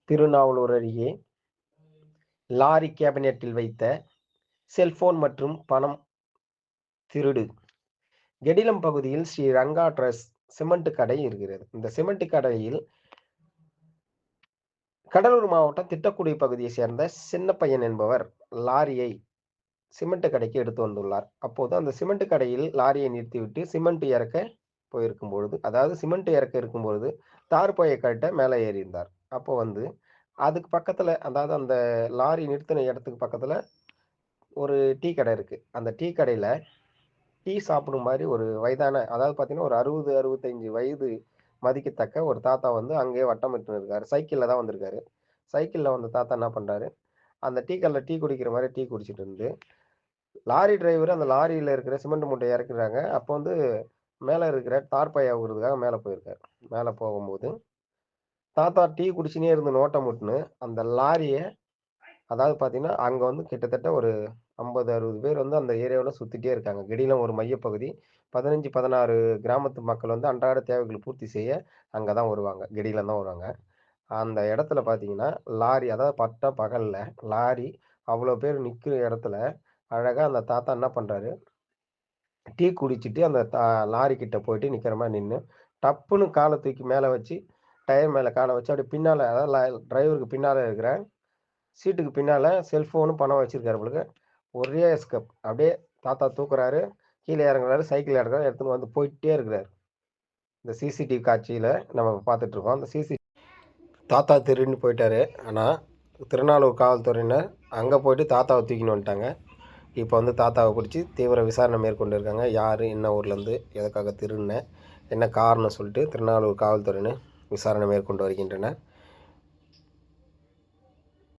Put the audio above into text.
திருநாவலூர் அருகே லாரி கேபினெட்டில் வைத்த செல்போன் மற்றும் பணம் திருடு. கெடிலம் பகுதியில் ஸ்ரீ ரங்கா டிரஸ் சிமெண்ட் கடை இருக்கிறது. இந்த சிமெண்ட் கடையில் கடலூர் மாவட்டம் திட்டக்குடி பகுதியை சேர்ந்த சின்ன பையன் என்பவர் லாரியை சிமெண்ட் கடைக்கு எடுத்து வந்துள்ளார். அப்போது அந்த சிமெண்ட் கடையில் லாரியை நிறுத்திவிட்டு சிமெண்ட் இறக்க போயிருக்கும் பொழுது, அதாவது சிமெண்ட் இறக்க இருக்கும் பொழுது தார்பாயை கழட்ட மேலே ஏறியிருந்தார். அப்போ அதுக்கு பக்கத்துல, அதாவது அந்த லாரி நிறுத்தின இடத்துக்கு பக்கத்துல ஒரு டீ கடை இருக்கு. அந்த டீ கடையில டீ சாப்பிடும் மாதிரி ஒரு வயதான, அதாவது பார்த்தீங்கன்னா ஒரு 60, 65 வயது மதிக்கத்தக்க ஒரு தாத்தா அங்கேயே வட்டமிட்டு இருக்காரு. சைக்கிள்ல தான் வந்திருக்காரு. சைக்கிள்ல வந்த தாத்தா என்ன பண்றாரு, அந்த டீ கடையில டீ குடிக்கிற மாதிரி டீ குடிச்சிட்டு இருந்து, லாரி டிரைவர் அந்த லாரியில இருக்கிற சிமெண்ட் மூட்டையை இறக்குறாங்க. அப்போ மேல இருக்கிற தார்பாயை அவுக்கிறதுக்காக மேல போயிருக்காரு. மேல போகும்போது தாத்தா டீ குடிச்சுனே இருந்து நோட்டமுட்டுன்னு அந்த லாரிய, அதாவது பார்த்தீங்கன்னா, அங்க கிட்டத்தட்ட ஒரு 50, 60 பேர் அந்த ஏரியாவுல சுத்திட்டே இருக்காங்க. கெடிலம் ஒரு மையப்பகுதி. 15, 16 கிராமத்து மக்கள் அன்றாட தேவைகள பூர்த்தி செய்ய அங்க தான் வருவாங்க. கெடிலம் தான் வருவாங்க. அந்த இடத்துல பார்த்தீங்கன்னா, லாரி, அதாவது பட்ட பகல்ல லாரி அவ்வளோ பேர் நிக்கிற இடத்துல, அழகா அந்த தாத்தா என்ன பண்றாரு, டீ குடிச்சிட்டு அந்த லாரி கிட்ட போயிட்டு நிக்கிற மாரி நின்னு, டப்புன்னு கால தூக்கி மேல வச்சு, டயர் மேல கால வச்சு அப்படியே பின்னால, அதாவது டிரைவருக்கு பின்னால இருக்கிற சீட்டுக்கு பின்னால செல்ஃபோனும் பணம் வச்சிருக்காரு போலருக்கு. ஒரே எஸ்கேப். அப்படியே தாத்தா தூக்குறாரு, கீழ இறங்குறாரு, சைக்கிள் இறக்குறாரு, எடுத்துன்னு போயிட்டே இருக்கிறாரு. இந்த சிசிடிவி காட்சியில நம்ம பார்த்துட்டு இருக்கோம். அந்த தாத்தா திருடின்னு போயிட்டாரு. ஆனா, திருநாளூர் காவல்துறையினர் அங்க போயிட்டு தாத்தாவ தூக்கின்னு வந்துட்டாங்க. இப்போ தாத்தாவ பிடிச்சு தீவிர விசாரணை மேற்கொண்டு இருக்காங்க. யாரு, என்ன ஊர்லேருந்து, எதுக்காக திருடின, என்ன காரணம் சொல்லிட்டு திருநாளூர் காவல்துறையினர் விசாரணை மேற்கொண்டு வருகின்றனர்.